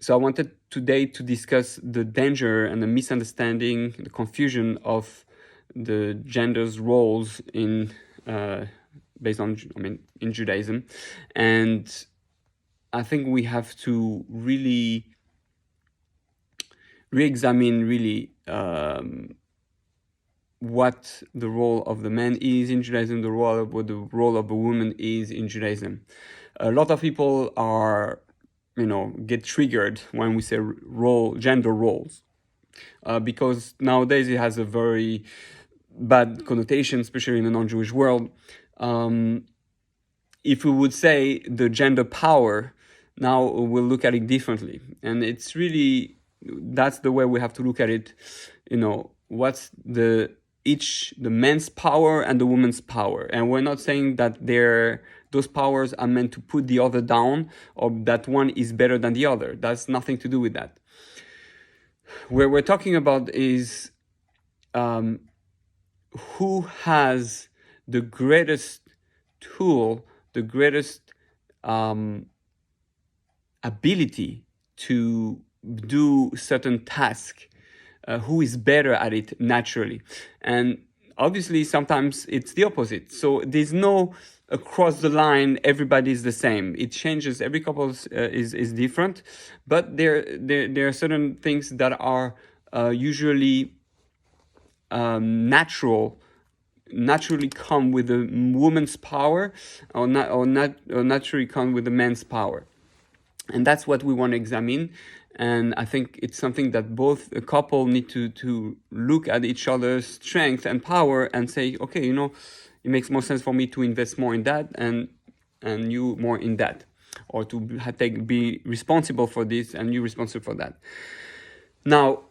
So I wanted today to discuss the danger and the misunderstanding, the confusion of the gender's roles in based on, in Judaism. And I think we have to really re-examine what the role of the man is in Judaism, what the role of a woman is in Judaism. A lot of people are, get triggered when we say gender roles, because nowadays it has a very bad connotation, especially in the non-Jewish world. If we would say the gender power, now we'll look at it differently. And it's really, that's the way we have to look at it. What's the man's power and the woman's power. And we're not saying that those powers are meant to put the other down, or that one is better than the other. That's nothing to do with that. What we're talking about is who has the greatest tool, the greatest ability to do certain tasks, who is better at it naturally. And obviously sometimes it's the opposite. So there's no across the line everybody is the same. It changes, every couple is different, but there are certain things that are usually naturally come with the woman's power, or naturally come with the man's power. And that's what we want to examine. And I think it's something that both a couple need to look at each other's strength and power and say, okay, it makes more sense for me to invest more in that and you more in that, or to be responsible for this and you responsible for that. Now,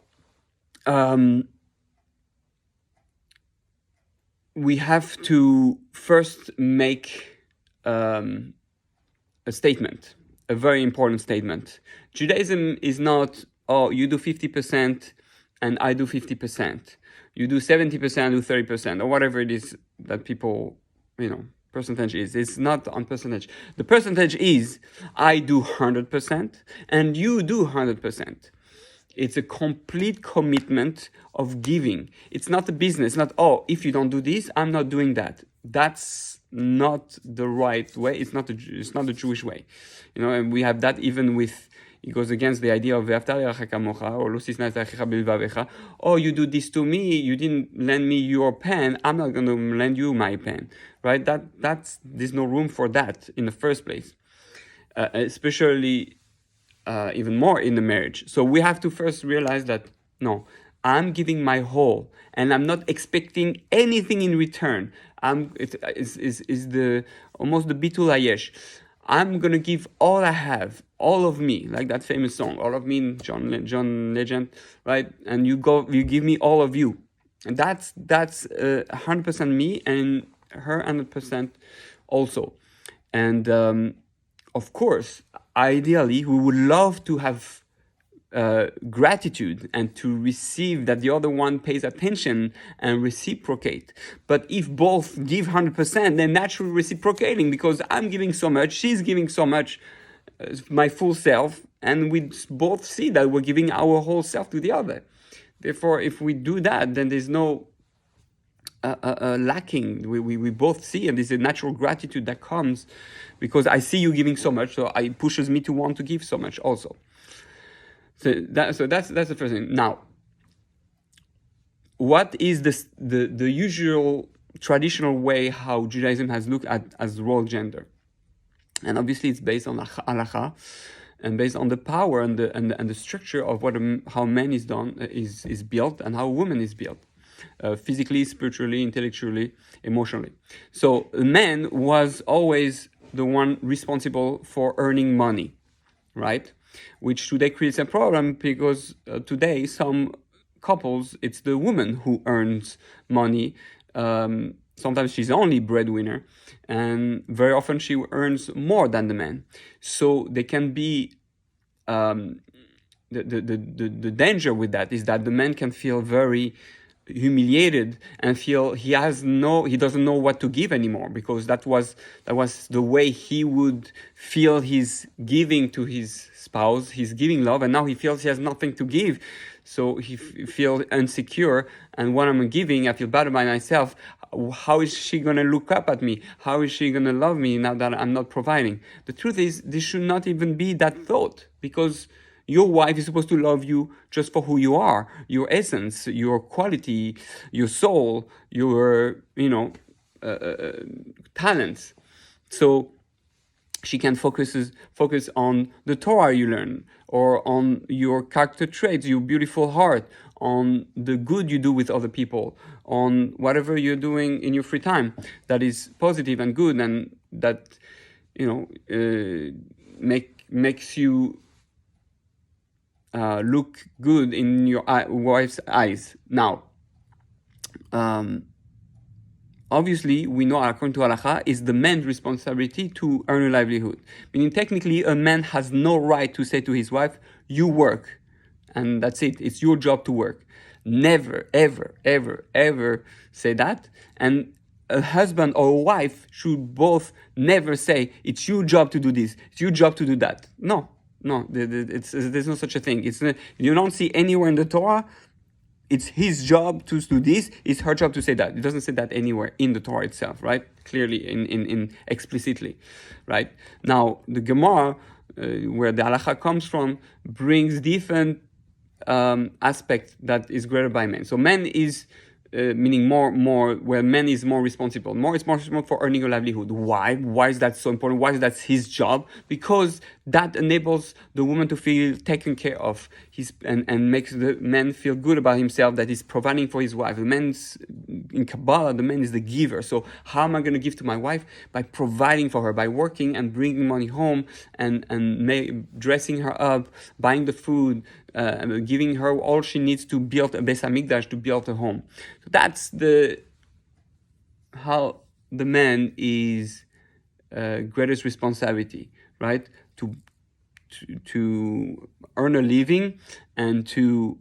we have to first make a statement, a very important statement. Judaism is not, you do 50% and I do 50%. You do 70%, I do 30%, or whatever it is that people, percentage is. It's not on percentage. The percentage is, I do 100% and you do 100%. It's a complete commitment of giving. It's not a business. Not, if you don't do this, I'm not doing that. That's not the right way. It's not the Jewish way. And we have that even with, it goes against the idea of ve'afta l'reacha kamocha, or lo tisna et achicha b'lvavecha. You do this to me, you didn't lend me your pen, I'm not going to lend you my pen. Right? There's no room for that in the first place. Especially even more in the marriage. So we have to first realize that, no, I'm giving my whole and I'm not expecting anything in return. Almost the bitul hayesh. I'm going to give all I have, all of me, like that famous song, all of me, John Legend, right? And you give me all of you. And that's 100% me, and her 100% also. And of course, ideally, we would love to have gratitude and to receive that the other one pays attention and reciprocate. But if both give 100%, then naturally reciprocating, because I'm giving so much, she's giving so much, my full self, and we both see that we're giving our whole self to the other. Therefore, if we do that, then there's no lacking. We both see, and there's a natural gratitude that comes because I see you giving so much, so it pushes me to want to give so much also. So that's the first thing. Now, what is the usual traditional way how Judaism has looked at as role gender? And obviously it's based on halacha and based on the power and the structure of how man is built and how a woman is built. Physically, spiritually, intellectually, emotionally. So man was always the one responsible for earning money, right? Which today creates a problem because today some couples, it's the woman who earns money. Sometimes she's the only breadwinner, and very often she earns more than the man. So there can be the danger with that is that the man can feel very humiliated and feel he doesn't know what to give anymore, because that was the way he would feel he's giving to his spouse. He's giving love, and now he feels he has nothing to give, so he feels insecure. And when I'm giving, I feel bad about myself. How is she going to look up at me? How is she going to love me now that I'm not providing? The truth is, this should not even be that thought, because your wife is supposed to love you just for who you are, your essence, your quality, your soul, your, talents. So she can focus on the Torah you learn, or on your character traits, your beautiful heart, on the good you do with other people, on whatever you're doing in your free time that is positive and good, and that makes you look good in your wife's eyes. Now, obviously, we know, according to halakha, it's the man's responsibility to earn a livelihood. Meaning, technically, a man has no right to say to his wife, "You work," and that's it. It's your job to work. Never, ever, ever, ever say that. And a husband or a wife should both never say, "It's your job to do this. It's your job to do that." No, there's no such a thing. You don't see anywhere in the Torah, it's his job to do this, it's her job to say that. It doesn't say that anywhere in the Torah itself, right? Clearly, in explicitly, right? Now, the Gemara, where the halakha comes from, brings different aspect that is greater by men. So men is meaning more, where man is more responsible. More is more responsible for earning a livelihood. Why? Why is that so important? Why is that his job? Because that enables the woman to feel taken care of, and makes the man feel good about himself, that he's providing for his wife. In Kabbalah, the man is the giver. So how am I going to give to my wife? By providing for her, by working and bringing money home, and dressing her up, buying the food, giving her all she needs to build a Beis Hamikdash, to build a home. So that's how the man is greatest responsibility, right? To earn a living, and to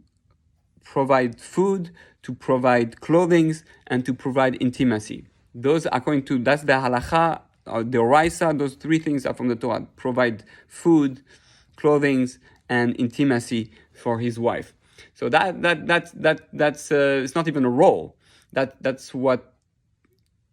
provide food, to provide clothing, and to provide intimacy. That's the halakha, or the oraisa. Those three things are from the Torah: provide food, clothing, and intimacy for his wife. So that's it's not even a role. That's what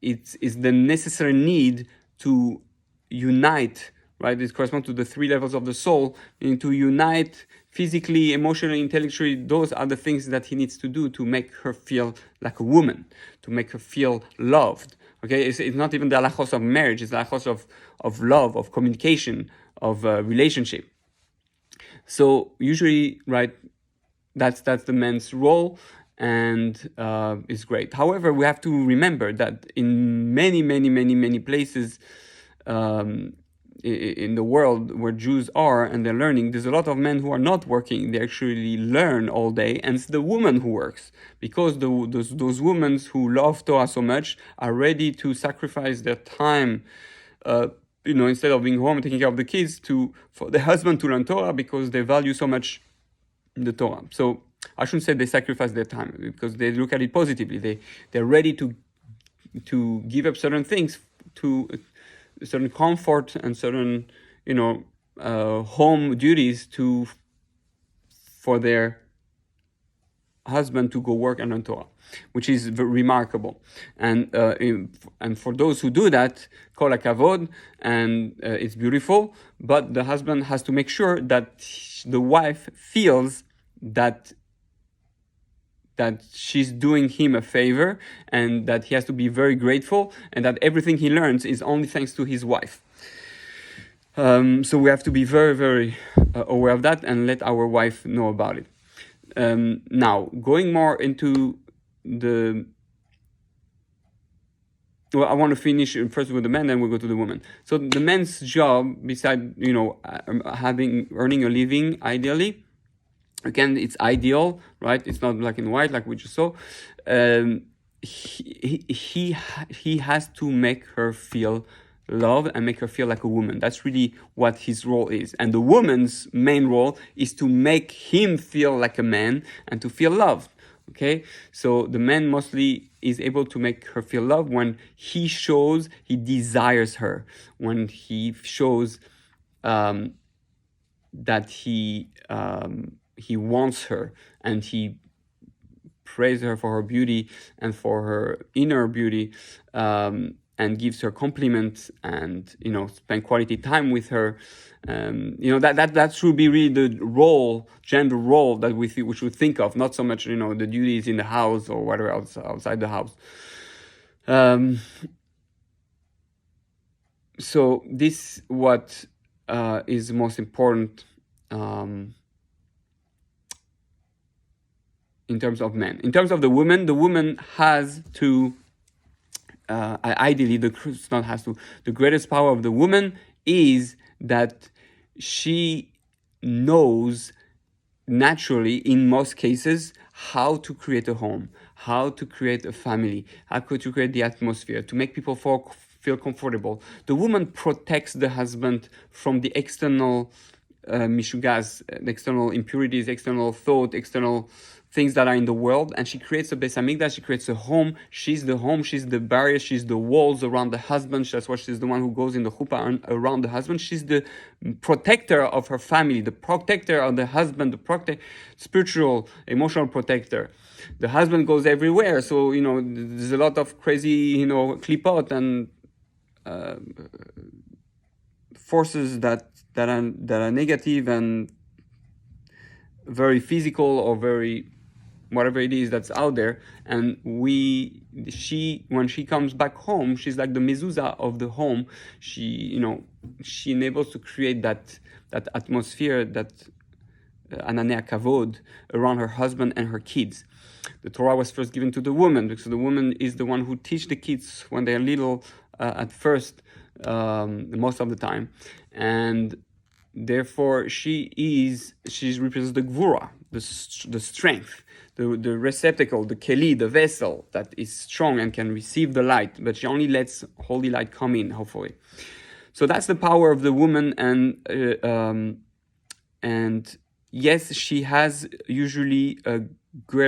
is the necessary need to unite, right? This corresponds to the three levels of the soul, and to unite physically, emotionally, intellectually. Those are the things that he needs to do to make her feel like a woman, to make her feel loved. Okay, it's not even the halachos of marriage; it's the halachos of love, of communication, of relationship. So usually, right, that's the man's role, and it's great. However, we have to remember that in many places in the world where Jews are and they're learning, there's a lot of men who are not working. They actually learn all day, and it's the woman who works, because those women who love Torah so much are ready to sacrifice their time, instead of being home and taking care of the kids, for the husband to learn Torah, because they value so much the Torah. So I shouldn't say they sacrifice their time, because they look at it positively. They're ready to give up certain things, to certain comfort and certain home duties for their husband to go work and learn Torah, which is remarkable. And for those who do that, kol hakavod, and it's beautiful. But the husband has to make sure that the wife feels that she's doing him a favor, and that he has to be very grateful, and that everything he learns is only thanks to his wife. So we have to be very, very aware of that, and let our wife know about it. Now, going more into I want to finish first with the man, then we'll go to the woman. So the man's job, besides earning a living, ideally, again, it's ideal, right? It's not black and white like we just saw. He has to make her feel loved and make her feel like a woman. That's really what his role is. And the woman's main role is to make him feel like a man and to feel loved. Okay, so the man mostly is able to make her feel loved when he shows he desires her, when he shows that he wants her, and he praise her for her beauty and for her inner beauty, and gives her compliments, and spend quality time with her. That should be really the gender role that we should think of, not so much the duties in the house or whatever else outside the house. So this what is most important in terms of men. In terms of the woman has to, ideally, the greatest power of the woman is that she knows naturally, in most cases, how to create a home, how to create a family, how to create the atmosphere, to make people feel comfortable. The woman protects the husband from the external mishugas, the external impurities, external thought, external things that are in the world, and she creates a Beis Hamikdash, she creates a home. She's the home, she's the barrier, she's the walls around the husband. That's why she's the one who goes in the chuppah around the husband. She's the protector of her family, the protector of the husband, the spiritual, emotional protector. The husband goes everywhere, so there's a lot of crazy klipot and forces that are negative and very physical, or very whatever it is that's out there. And when she comes back home, she's like the mezuzah of the home. She enables to create that atmosphere, that ananea kavod, around her husband and her kids. The Torah was first given to the woman, because the woman is the one who teach the kids when they're little, at first, most of the time, and therefore she represents the gvura, the strength, the receptacle, the keli, the vessel that is strong and can receive the light, but she only lets holy light come in, hopefully. So that's the power of the woman, and yes, she has usually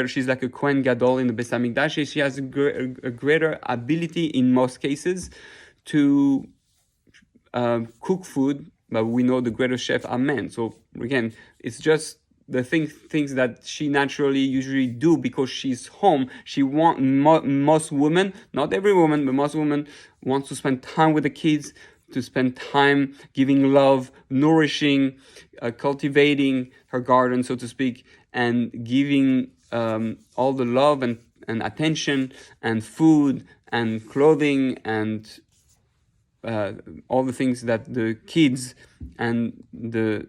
she's like a Kohen Gadol in the Beis Hamikdash. She has a greater ability in most cases to cook food, but we know the greatest chef are men. So again, it's just the things that she naturally usually do because she's home. Most women, not every woman, but most women wants to spend time with the kids, to spend time giving love, nourishing, cultivating her garden, so to speak, and giving all the love and attention and food and clothing and all the things that the kids and the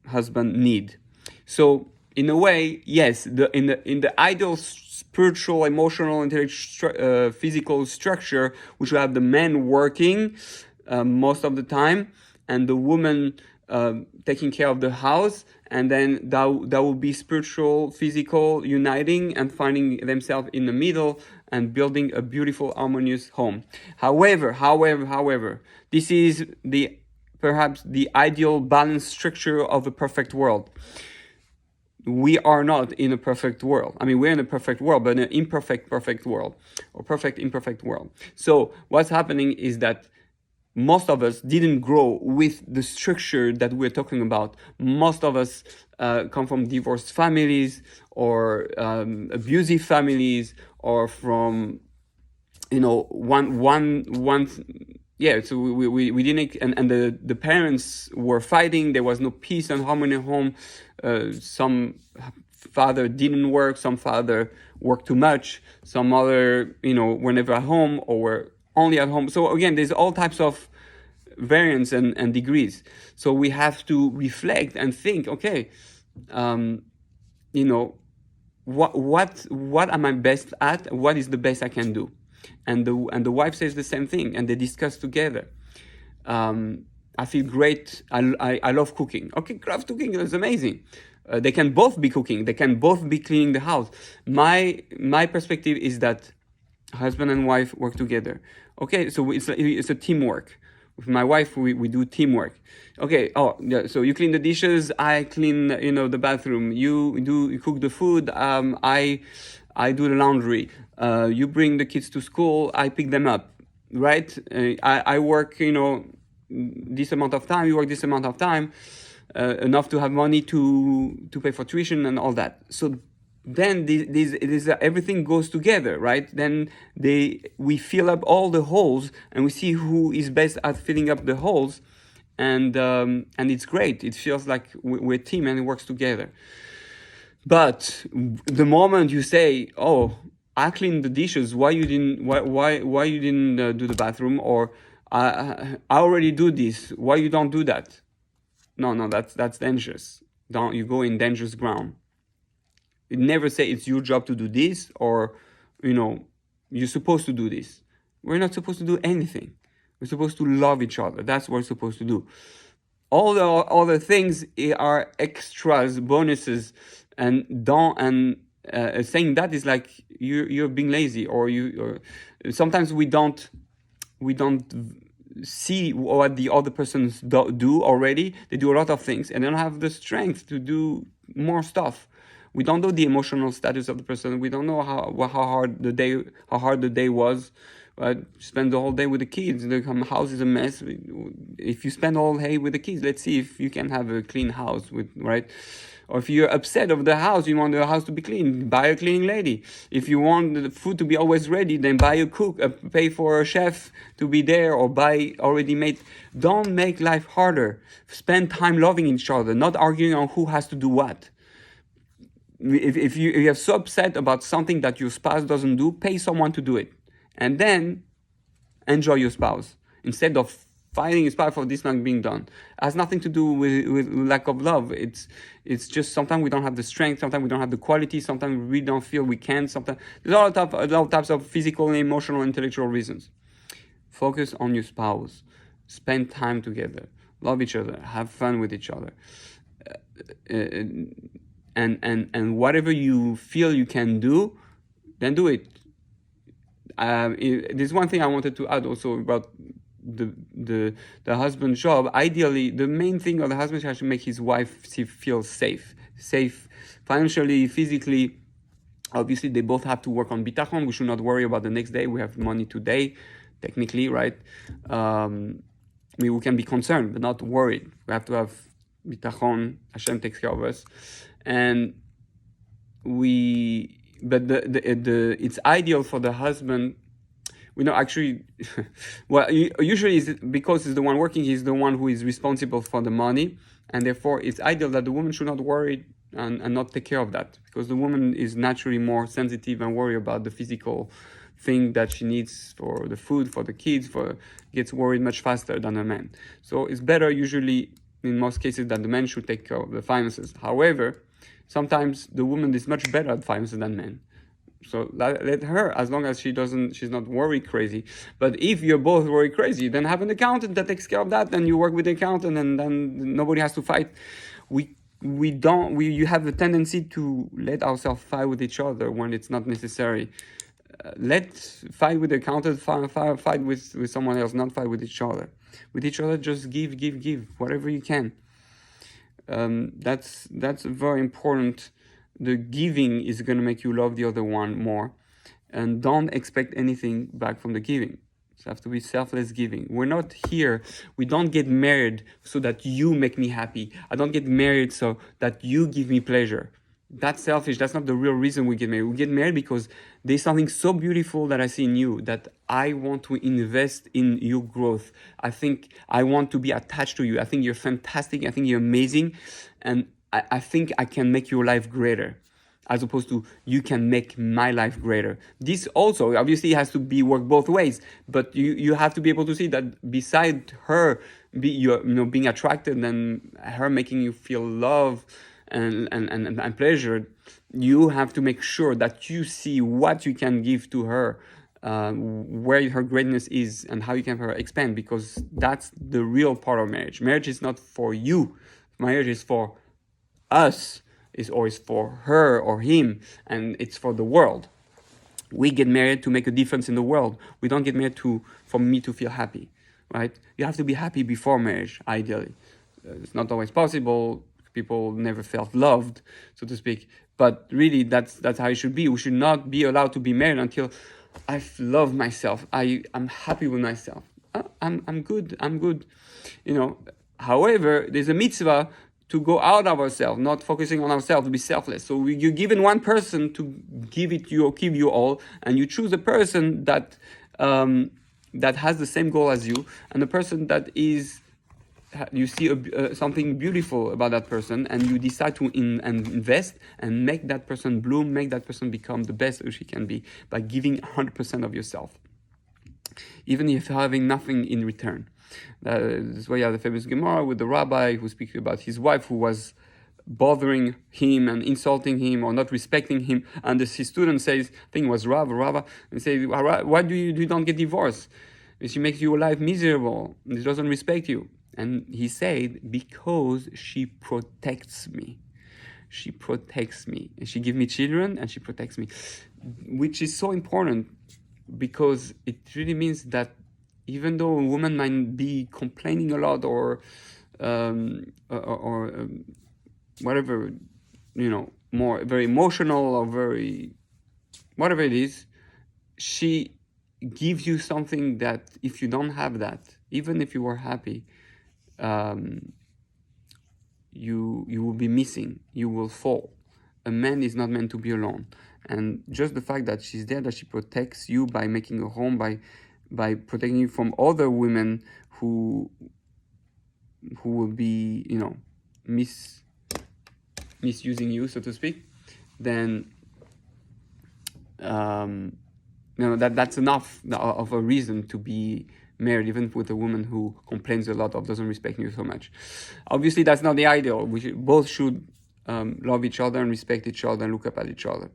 husband need. So in a way, yes, in the ideal spiritual, emotional, intellectual, physical structure, we should have the men working most of the time, and the woman taking care of the house, and then that will be spiritual, physical, uniting and finding themselves in the middle and building a beautiful, harmonious home. However, this is perhaps the ideal balanced structure of a perfect world. We are not in a perfect world. I mean, we're in a perfect world, but in an imperfect perfect world, or perfect imperfect world. So what's happening is that most of us didn't grow with the structure that we're talking about. Most of us come from divorced families, or abusive families, or from so we didn't, and the parents were fighting. There was no peace and harmony at home. Some father didn't work, some father worked too much, some other were never at home or were only at home. So again, there's all types of variants and degrees. So we have to reflect and think, okay, what am I best at? What is the best I can do? And the wife says the same thing, and they discuss together. I feel great. I love cooking. Okay, love cooking is amazing. They can both be cooking. They can both be cleaning the house. My perspective is that husband and wife work together. Okay, so it's a teamwork. with my wife, we do teamwork. Okay, oh yeah, so you clean the dishes, I clean, the bathroom. You cook the food, I do the laundry. You bring the kids to school, I pick them up, right? I work, this amount of time, you work this amount of time, enough to have money to pay for tuition and all that. So then everything goes together, right? Then we fill up all the holes, and we see who is best at filling up the holes, and it's great. It feels like we're a team and it works together. But the moment you say, "Oh, I cleaned the dishes. Why you didn't? Why you didn't do the bathroom?" Or I already do this. Why you don't do that? No, that's dangerous. Don't you go in dangerous ground. It never say it's your job to do this, or you're supposed to do this. We're not supposed to do anything. We're supposed to love each other. That's what we're supposed to do. All the other things are extras, bonuses, and saying that is like you're being lazy, or sometimes we don't see what the other persons do already. They do a lot of things and they don't have the strength to do more stuff. We don't know the emotional status of the person. We don't know how hard the day was. Spend the whole day with the kids. The house is a mess. If you spend all day with the kids, let's see if you can have a clean house right? Or if you're upset of the house, you want the house to be clean, buy a cleaning lady. If you want the food to be always ready, then buy a cook, pay for a chef to be there, or buy already made. Don't make life harder. Spend time loving each other, not arguing on who has to do what. If you're so upset about something that your spouse doesn't do, pay someone to do it. And then enjoy your spouse instead of fighting your spouse for this not being done. It has nothing to do with lack of love. It's just sometimes we don't have the strength, sometimes we don't have the quality, sometimes we really don't feel we can. Sometimes there's all types of physical, emotional, intellectual reasons. Focus on your spouse. Spend time together. Love each other. Have fun with each other. And whatever you feel you can do, then do it. There's one thing I wanted to add also about the husband's job. Ideally, the main thing of the husband has to make his wife feel safe financially, physically. Obviously, they both have to work on bitachon. We should not worry about the next day. We have money today, technically, right? We can be concerned, but not worried. We have to have bitachon. Hashem takes care of us, and but it's ideal for the husband. Actually, well, usually because he's the one working, he's the one who is responsible for the money, and therefore it's ideal that the woman should not worry and not take care of that, because the woman is naturally more sensitive and worry about the physical thing that she needs for the food, for the kids, gets worried much faster than a man. So it's better usually in most cases that the man should take care of the finances. However, sometimes the woman is much better at finances than men. So let her, as long as she's not worry crazy. But if you're both worry crazy, then have an accountant that takes care of that, and you work with the accountant, and then nobody has to fight. You have a tendency to let ourselves fight with each other when it's not necessary. Let's fight with the accountant, fight with someone else, not fight with each other. With each other, just give, whatever you can. That's very important. The giving is going to make you love the other one more, and don't expect anything back from the giving. So you have to be selfless giving. We're not here. We don't get married so that you make me happy. I don't get married so that you give me pleasure. That's selfish. That's not the real reason we get married. We get married because there's something so beautiful that I see in you that I want to invest in your growth. I think I want to be attached to you. I think you're fantastic. I think you're amazing. And I think I can make your life greater, as opposed to you can make my life greater. This also obviously has to be worked both ways, but you have to be able to see that beside her being attracted and her making you feel love and pleasure, you have to make sure that you see what you can give to her, where her greatness is, and how you can her expand, because that's the real part of marriage. Marriage is not for you. Marriage is for us, is always for her or him, and it's for the world. We get married to make a difference in the world. We don't get married for me to feel happy. right? You have to be happy before marriage, ideally. It's not always possible. People never felt loved, so to speak. But really, that's how it should be. We should not be allowed to be married until I've loved myself. I'm happy with myself. I'm good. I'm good. You know. However, there's a mitzvah to go out of ourselves, not focusing on ourselves, to be selfless. So you're given one person to give it you or give you all, and you choose a person that that has the same goal as you, and a person that is you see something beautiful about that person, and you decide to invest and make that person bloom, make that person become the best she can be by giving 100% of yourself, even if having nothing in return. This is why you have the famous Gemara with the rabbi who speaks about his wife who was bothering him and insulting him or not respecting him, and his student says, I think it was Rav, and says, why do you don't get divorced? She makes your life miserable. She doesn't respect you. And he said, because she protects me. She protects me. And she gives me children and she protects me. Which is so important, because it really means that even though a woman might be complaining a lot or whatever, more very emotional or very whatever it is, she gives you something that if you don't have that, even if you were happy, you will be missing. You will fall. A man is not meant to be alone, and just the fact that she's there, that she protects you by making a home, by protecting you from other women who will be misusing you, so to speak, then that's enough of a reason to be married, even with a woman who complains a lot or doesn't respect you so much. Obviously, that's not the ideal. Both should love each other and respect each other and look up at each other.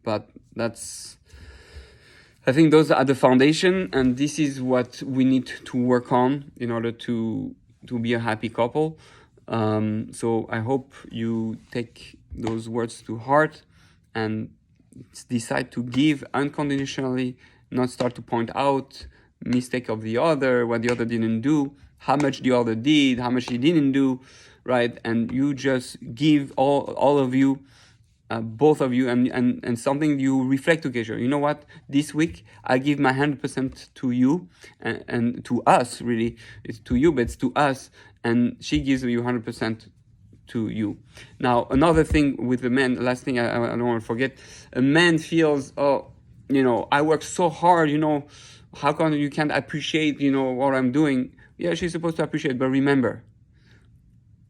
But I think those are the foundation, and this is what we need to work on in order to be a happy couple. So I hope you take those words to heart and decide to give unconditionally, not start to point out mistake of the other, what the other didn't do, how much the other did, how much he didn't do, right? And you just give all of you, both of you, and something you reflect together. You know what? This week I give my 100% to you and to us. Really, it's to you, but it's to us. And she gives you 100% to you. Now, another thing with the man, last thing I don't want to forget, a man feels, I work so hard, how come you can't appreciate, what I'm doing? Yeah, she's supposed to appreciate, but remember,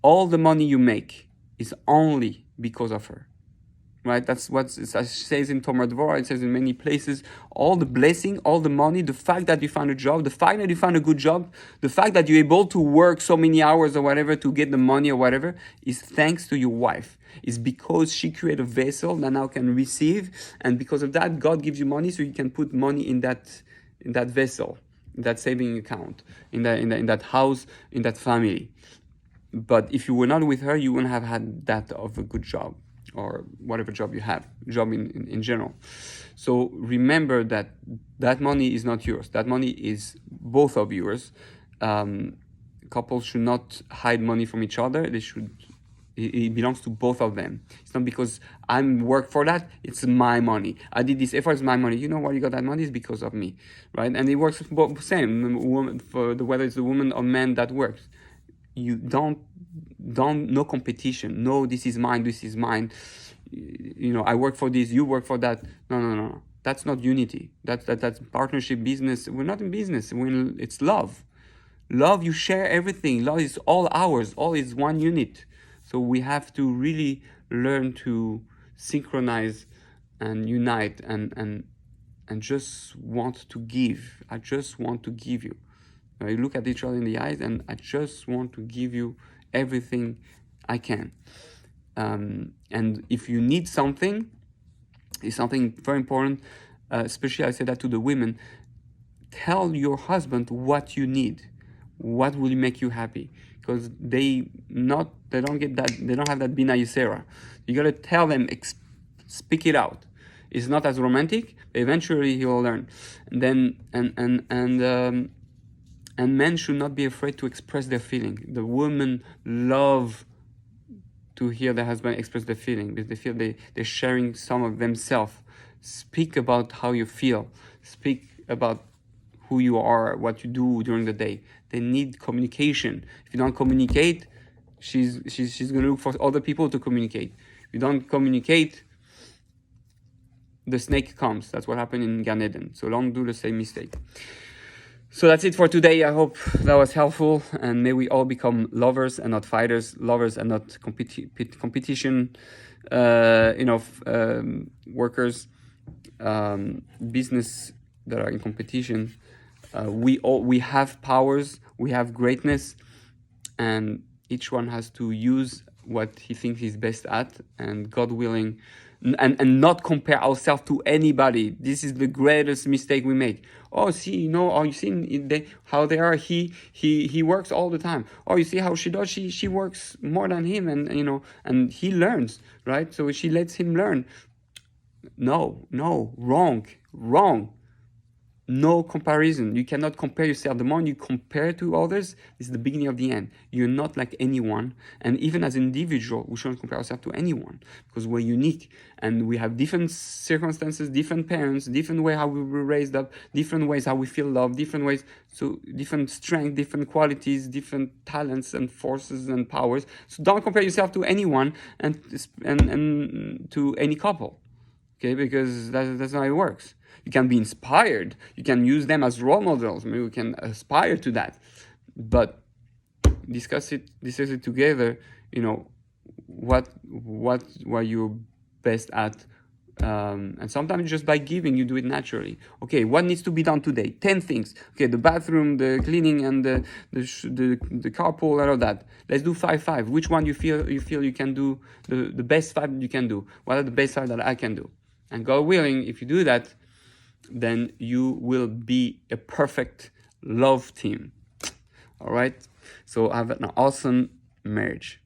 all the money you make is only because of her. Right, that's what it says in Tomer Dvorah. It says in many places, all the blessing, all the money, the fact that you found a job, the fact that you found a good job, the fact that you're able to work so many hours or whatever to get the money or whatever, is thanks to your wife. It's because she created a vessel that now can receive, and because of that, God gives you money so you can put money in that vessel, in that saving account, in that house, in that family. But if you were not with her, you wouldn't have had that of a good job, or whatever job you have, job in general. So remember that money is not yours. That money is both of yours. Couples should not hide money from each other. It belongs to both of them. It's not because I'm work for that, it's my money. I did this effort, it's my money. You know why you got that money? It's because of me, right? And it works both same, for whether it's the woman or man that works. You don't no competition. No, this is mine, this is mine. I work for this, you work for that. No. That's not unity. That's partnership, business. We're not in business. It's love. Love, you share everything. Love is all ours. All is one unit. So we have to really learn to synchronize and unite and just want to give. I just want to give you. You look at each other in the eyes, and I just want to give you everything I can. And if you need something, it's something very important, especially I say that to the women, tell your husband what you need, what will make you happy, because they don't get that, they don't have that Bina Yisera. You got to tell them, speak it out. It's not as romantic, but eventually he will learn. And then And men should not be afraid to express their feeling. The women love to hear their husband express their feeling, because they feel they're sharing some of themselves. Speak about how you feel. Speak about who you are, what you do during the day. They need communication. If you don't communicate, she's going to look for other people to communicate. If you don't communicate, the snake comes. That's what happened in Gan Eden. So don't do the same mistake. So that's it for today. I hope that was helpful, and may we all become lovers and not fighters, lovers and not competition, workers, business that are in competition. We have powers, we have greatness, and each one has to use what he thinks he's best at, and God willing, and not compare ourselves to anybody. This is the greatest mistake we make. Oh, see, are you seeing how they are? He works all the time. Oh, you see how she does? She works more than him, and he learns, right? So she lets him learn. No, wrong. No comparison. You cannot compare yourself. The more you compare to others, it's the beginning of the end. You're not like anyone. And even as an individual, we shouldn't compare ourselves to anyone, because we're unique and we have different circumstances, different parents, different way how we were raised up, different ways how we feel love, different ways, so different strength, different qualities, different talents and forces and powers. So don't compare yourself to anyone and to any couple, okay? Because that's not how it works. You can be inspired. You can use them as role models. Maybe we can aspire to that, but discuss it together. What you're best at, and sometimes just by giving, you do it naturally. Okay, what needs to be done today? 10 things. Okay, the bathroom, the cleaning, and the carpool, all of that. Let's do 5. Which one you feel you can do the best 5 you can do? What are the best 5 that I can do? And God willing, if you do that, then you will be a perfect love team. All right? So have an awesome marriage.